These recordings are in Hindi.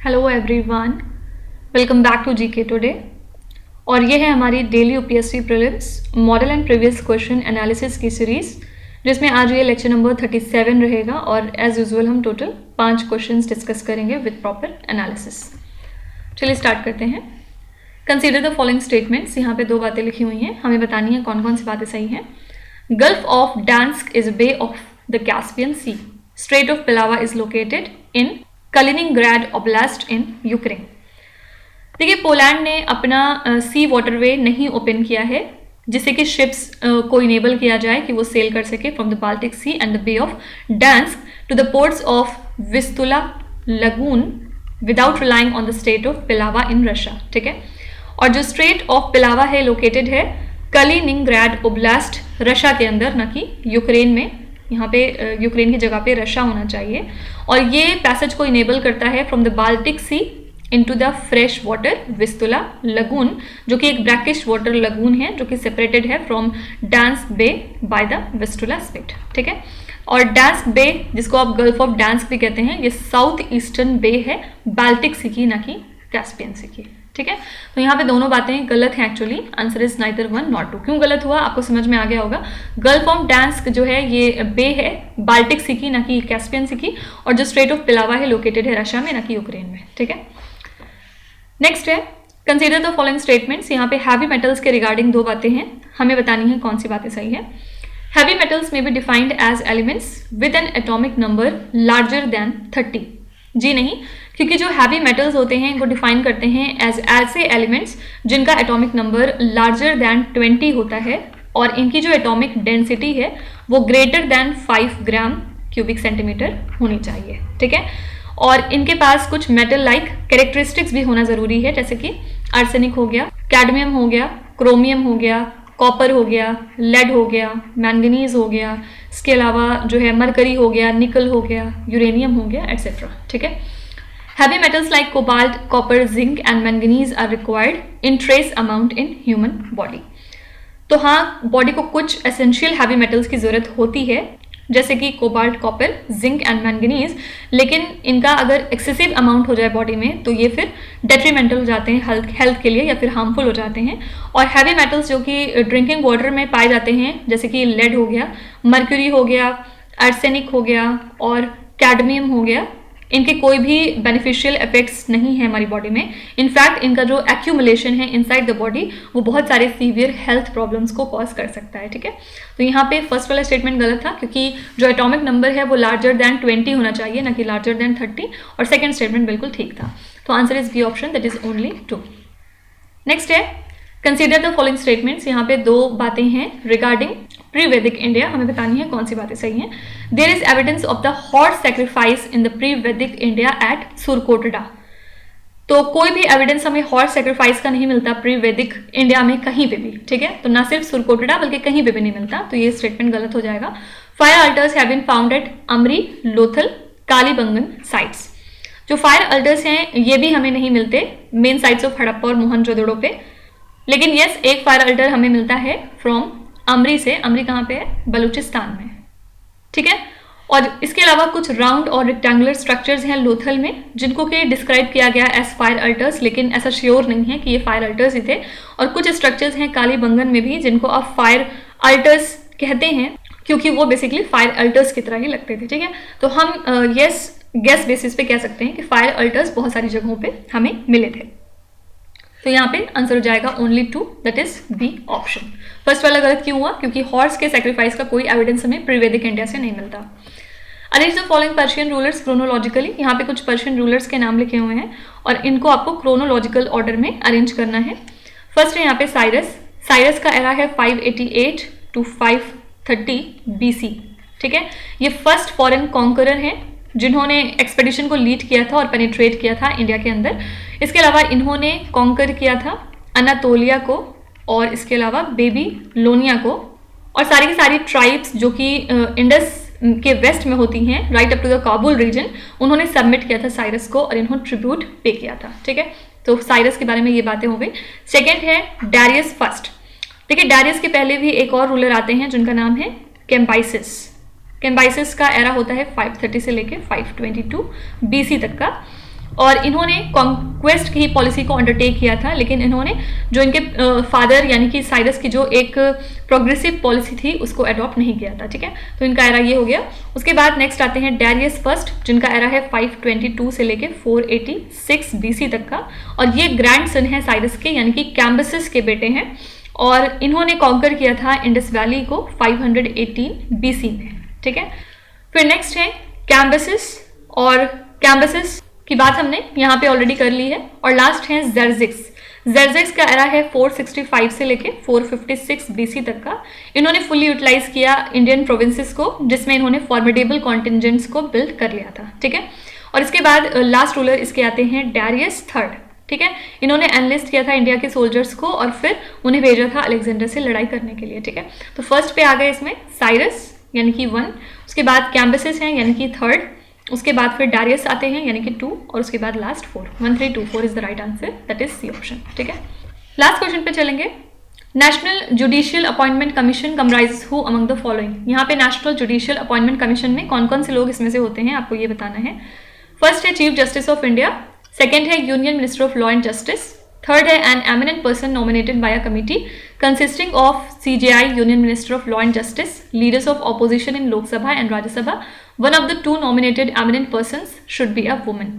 Hello everyone, welcome back to GK today. और ये है हमारी daily UPSC prelims model and previous question analysis की सीरीज़, जिसमें आज ये लेक्चर नंबर 37 रहेगा और एज यूजुअल हम टोटल 5 क्वेश्चंस डिस्कस करेंगे विद प्रॉपर एनालिसिस। चलिए स्टार्ट करते हैं। Consider the following statements. यहाँ पे 2 बातें लिखी हुई हैं, हमें बतानी है कौन कौन सी बातें सही हैं। Gulf of Gdansk is bay of the Caspian sea. Strait of Pilawa is located in Kaliningrad Oblast in Ukraine. देखिए, पोलैंड ने अपना सी वाटरवे नहीं ओपन किया है जिससे कि शिप्स को इनेबल किया जाए कि वो सेल कर सके from the Baltic sea and the bay of Gdansk to the ports of Vistula lagoon without relying on the state of Pilawa in Russia. ठीक है, और जो स्ट्रेट ऑफ पिलावा है लोकेटेड है कलिनिंग्राड ओब्लास्ट रशिया के अंदर, न कि यूक्रेन में। यहाँ पे यूक्रेन की जगह पे रशिया होना चाहिए। और ये पैसेज को इनेबल करता है from the Baltic Sea into the fresh water Vistula Lagoon, जो कि एक ब्रैकिश वाटर लगून है जो कि सेपरेटेड है from Gdansk bay by the Vistula strait. ठीक है, और डांस्क बे, जिसको आप गल्फ ऑफ डांस्क भी कहते हैं, ये साउथ ईस्टर्न बे है बाल्टिक सी की, ना कि कैस्पियन सी की। ठीक है, तो यहाँ पे दोनों बातें गलत हैं actually. Answer is neither one not two. क्यों गलत हुआ आपको समझ में आ गया होगा। गल्फ ऑफ डांस्क जो है ये बे है बाल्टिक सी की, ना कि कैस्पियन सी की, और जो स्ट्रेट ऑफ पिलावा है लोकेटेड है रशिया में, ना कि यूक्रेन में। ठीक है, नेक्स्ट है कंसीडर द फॉलोइंग स्टेटमेंट्स। यहाँ पे हैवी मेटल्स के रिगार्डिंग 2 बातें हैं, हमें बतानी है कौन सी बातें सही है। हैवी मेटल्स में be defined as elements with an atomic number larger than 30। जी नहीं, क्योंकि जो हैवी मेटल्स होते हैं इनको डिफाइन करते हैं एज ऐसे एलिमेंट्स जिनका एटॉमिक नंबर लार्जर दैन 20 होता है और इनकी जो एटॉमिक डेंसिटी है वो ग्रेटर दैन 5 ग्राम क्यूबिक सेंटीमीटर होनी चाहिए। ठीक है, और इनके पास कुछ मेटल लाइक कैरेक्टरिस्टिक्स भी होना जरूरी है, जैसे कि आर्सेनिक हो गया, कैडमियम हो गया, क्रोमियम हो गया, कॉपर हो गया, लेड हो गया, मैंगनीज हो गया, इसके अलावा जो है मरकरी हो गया, निकल हो गया, यूरेनियम हो गया, एटसेट्रा। ठीक है, heavy metals like cobalt, copper, zinc and manganese are required in trace amount in human body। तो हाँ, बॉडी को कुछ एसेंशियल हैवी मेटल्स की जरूरत होती है, जैसे कि cobalt, copper, zinc and manganese, लेकिन इनका अगर एक्सेसिव अमाउंट हो जाए बॉडी में तो ये फिर डेट्रीमेंटल हो जाते हैं हेल्थ के लिए, या फिर हार्मफुल हो जाते हैं। और हैवी मेटल्स जो कि ड्रिंकिंग वाटर में पाए जाते हैं, जैसे कि लेड हो गया, मर्क्यूरी हो गया, आर्सेनिक हो गया और कैडमियम हो गया, इनके कोई भी बेनिफिशियल इफेक्ट्स नहीं है हमारी बॉडी में। इनफैक्ट इनका जो एक्यूमुलेशन है इनसाइड द बॉडी वो बहुत सारे सीवियर हेल्थ प्रॉब्लम्स को कॉज कर सकता है। ठीक है, तो यहाँ पे फर्स्ट वाला स्टेटमेंट गलत था, क्योंकि जो एटॉमिक नंबर है वो लार्जर दैन 20 होना चाहिए, ना कि लार्जर दैन 30, और सेकेंड स्टेटमेंट बिल्कुल ठीक था। तो answer is B option, that is only 2। Next है कंसीडर द फॉलोइंग स्टेटमेंट्स। यहाँ पे 2 बातें हैं रिगार्डिंग प्री वैदिक इंडिया, हमें बतानी है कौन सी बातें सही हैं। There is evidence of the horse sacrifice in the pre Vedic India at Surkotada. तो कोई भी एविडेंस हमें हॉर्स सैक्रिफाइस का नहीं मिलता प्री वैदिक इंडिया में कहीं पे भी। ठीक है, तो ना सिर्फ सुरकोटडा बल्कि कहीं पे भी नहीं मिलता, तो ये स्टेटमेंट गलत हो जाएगा। Fire altars have been found at Amri, Lothal, Kalibangan sites. जो फायर अल्टर्स हैं ये भी हमें नहीं मिलते मेन साइट्स ऑफ हड़प्पा और मोहनजोदड़ो पे, लेकिन यस, एक फायर अल्टर हमें मिलता है फ्रॉम अमरी से। अमरी कहाँ पे है? बलूचिस्तान में। ठीक है, और इसके अलावा कुछ राउंड और रेक्टेंगुलर स्ट्रक्चर्स हैं लोथल में, जिनको कि डिस्क्राइब किया गया एज फायर अल्टर्स, लेकिन ऐसा श्योर नहीं है कि ये फायर अल्टर्स ही थे। और कुछ स्ट्रक्चर्स हैं कालीबंगन में भी जिनको आप फायर अल्टर्स कहते हैं, क्योंकि वो बेसिकली फायर अल्टर्स की तरह ही लगते थे। ठीक है, तो हम गेस बेसिस पे कह सकते हैं कि फायर अल्टर्स बहुत सारी जगहों पे हमें मिले थे। तो यहाँ पे आंसर हो जाएगा only 2, that is B option. First वाला गलत क्यों हुआ? क्योंकि हॉर्स के सैक्रिफाइस का कोई एविडेंस हमें प्री वैदिक इंडिया से नहीं मिलता। Arrange the following Persian rulers chronologically. यहाँ पे कुछ पर्शियन रूलर्स के नाम लिखे हुए हैं और इनको आपको क्रोनोलॉजिकल ऑर्डर में अरेंज करना है। फर्स्ट है यहाँ पे साइरस। साइरस का एरा है 588 टू 530 BC। ठीक है, ये फर्स्ट फॉरेन कॉन्करर हैं जिन्होंने एक्सपेडिशन को लीड किया था और पेनिट्रेट किया था इंडिया के अंदर। इसके अलावा इन्होंने कॉन्कर किया था अनातोलिया को और इसके अलावा बेबीलोनिया को, और सारी की सारी ट्राइब्स जो कि इंडस के वेस्ट में होती हैं right up to the Kabul region, उन्होंने सबमिट किया था साइरस को और इन्होंने ट्रिब्यूट पे किया था। ठीक है, तो साइरस के बारे में ये बातें हो गई। सेकेंड है डैरियस फर्स्ट। देखिए, डैरियस के पहले भी एक और रूलर आते हैं जिनका नाम है कैम्बाइसिस। कैम्बाइसिस का एरा होता है 530 से लेके 522 BC तक का, और इन्होंने कॉन्क्वेस्ट की पॉलिसी को अंडरटेक किया था, लेकिन इन्होंने जो इनके फादर यानी कि साइरस की जो एक प्रोग्रेसिव पॉलिसी थी उसको अडॉप्ट नहीं किया था। ठीक है, तो इनका एरा ये हो गया। उसके बाद नेक्स्ट आते हैं डैरियस फर्स्ट, जिनका एरा है 522 से लेके 486 BC तक का, और ये ग्रैंड सन है साइरस के, यानी कि कैम्बिसेस के बेटे हैं, और इन्होंने कॉन्कर किया था इंडस वैली को 518 BC में। ठीक है, फिर नेक्स्ट है कैम्बिसेस, और कैम्बिसेस की बात हमने यहाँ पे ऑलरेडी कर ली है। और लास्ट है ज़ेर्ज़िक्स। ज़ेर्ज़िक्स का एरा है 465 से लेके 456 BC तक का। इन्होंने फुली यूटिलाइज किया इंडियन प्रोविंसेस को, जिसमें इन्होंने फॉर्मिडेबल कॉन्टिजेंट्स को बिल्ड कर लिया था। ठीक है, और इसके बाद लास्ट रूलर इसके आते हैं डैरियस थर्ड। ठीक है, इन्होंने एनलिस्ट किया था इंडिया के सोल्जर्स को और फिर उन्हें भेजा था अलेक्जेंडर से लड़ाई करने के लिए। ठीक है, तो फर्स्ट पे आ गए इसमें साइरस यानी कि 1, उसके बाद कैम्बिसेस हैं यानी कि 3rd, उसके बाद फिर डैरियस आते हैं यानी कि 2, और उसके बाद last 4। 1 3 2 4 is the right answer, that is C option. ठीक है, लास्ट क्वेश्चन पे चलेंगे। National judicial appointment commission comprises who among the following. यहाँ पे नेशनल जुडिशियल अपॉइंटमेंट कमीशन में कौन कौन से लोग इसमें से होते हैं आपको ये बताना है। फर्स्ट है chief justice of India, second है union minister of law and justice, third है an eminent person nominated by a committee consisting of CJI, union minister of law and justice, leaders of opposition in Lok Sabha and Rajya Sabha, one of the 2 nominated eminent persons should be a woman.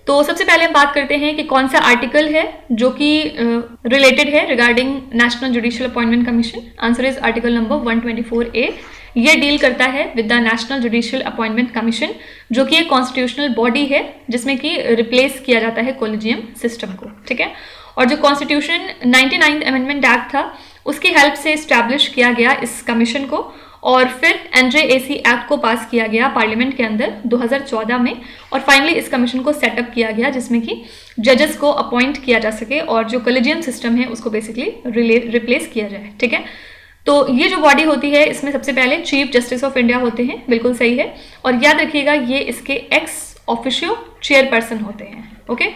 तो सबसे पहले हम बात करते हैं कि कौन सा आर्टिकल है जो कि रिलेटेड है regarding national judicial appointment commission. Answer is article number 124A। ये डील करता है with the national judicial appointment commission, जो कि एक कॉन्स्टिट्यूशनल बॉडी है जिसमें कि रिप्लेस किया जाता है कोलिजियम सिस्टम को। ठीक है, और जो कॉन्स्टिट्यूशन 99th अमेंडमेंट एक्ट था उसकी हेल्प से इस्टेब्लिश किया गया इस कमीशन को, और फिर NJAC एक्ट को पास किया गया पार्लियामेंट के अंदर 2014 में, और फाइनली इस कमीशन को सेटअप किया गया जिसमें कि जजेस को अपॉइंट किया जा सके और जो कोलिजियम सिस्टम है उसको बेसिकली रिप्लेस किया जाए। ठीक है, तो ये जो बॉडी होती है इसमें सबसे पहले चीफ जस्टिस ऑफ इंडिया होते हैं, बिल्कुल सही है, और याद रखिएगा ये इसके एक्स ऑफिशियो चेयरपर्सन होते हैं। ओके,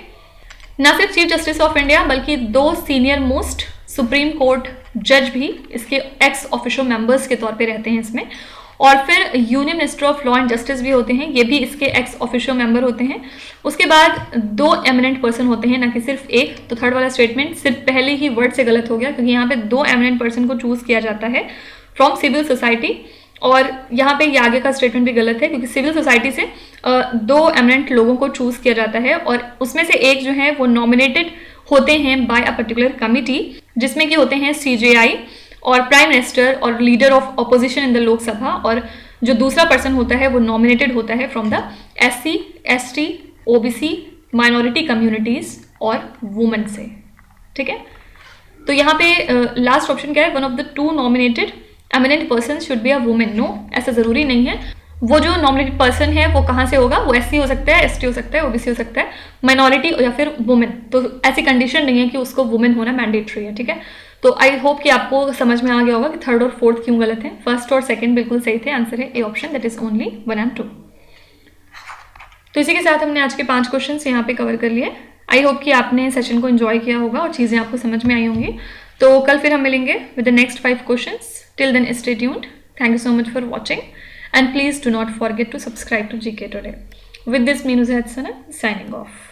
ना सिर्फ चीफ जस्टिस ऑफ इंडिया बल्कि 2 सीनियर मोस्ट सुप्रीम कोर्ट जज भी इसके एक्स ऑफिशियल मेंबर्स के तौर पे रहते हैं इसमें, और फिर union minister of law and justice भी होते हैं, ये भी इसके एक्स ऑफिशियल मेंबर होते हैं। उसके बाद 2 एमिनेंट पर्सन होते हैं, ना कि सिर्फ एक। तो थर्ड वाला स्टेटमेंट सिर्फ पहले ही वर्ड से गलत हो गया, क्योंकि यहाँ पे 2 एमिनेंट पर्सन को चूज किया जाता है फ्रॉम सिविल सोसाइटी, और यहाँ पे ये आगे का स्टेटमेंट भी गलत है, क्योंकि सिविल सोसाइटी से 2 एमिनेंट लोगों को चूज किया जाता है, और उसमें से एक जो है वो नॉमिनेटेड होते हैं बाय अ पर्टिकुलर कमिटी, जिसमें कि होते हैं CJI और प्राइम मिनिस्टर और leader of opposition in the Lok Sabha, और जो दूसरा पर्सन होता है वो नॉमिनेटेड होता है from the SC, ST, OBC, minority communities और वुमेन से। ठीक है, तो यहाँ पे लास्ट ऑप्शन क्या है, one of the 2 nominated eminent person should be a women. No, ऐसा जरूरी नहीं है। वो जो नॉमिनेटेड पर्सन है वो कहाँ से होगा, वो SC हो सकता है, ST हो सकता है, OBC हो सकता है, माइनॉरिटी या फिर वुमेन। तो ऐसी कंडीशन नहीं है कि उसको वुमेन होना मैंडेटरी है। ठीक है, तो आई होप कि आपको समझ में आ गया होगा कि 3rd और 4th क्यों गलत है। 1st और 2nd बिल्कुल सही थे। आंसर है A option, that is only 1 and 2। तो इसी के साथ हमने आज के 5 क्वेश्चन यहाँ पे कवर कर लिए। आई होप कि आपने सेशन को एंजॉय किया होगा और चीज़ें आपको समझ में आई होंगी। तो कल फिर हम मिलेंगे with the next 5 question. Till then stay tuned. Thank you so much for watching, and please do not forget to subscribe to GK Today. With this, Meenu Zaid Sana signing off.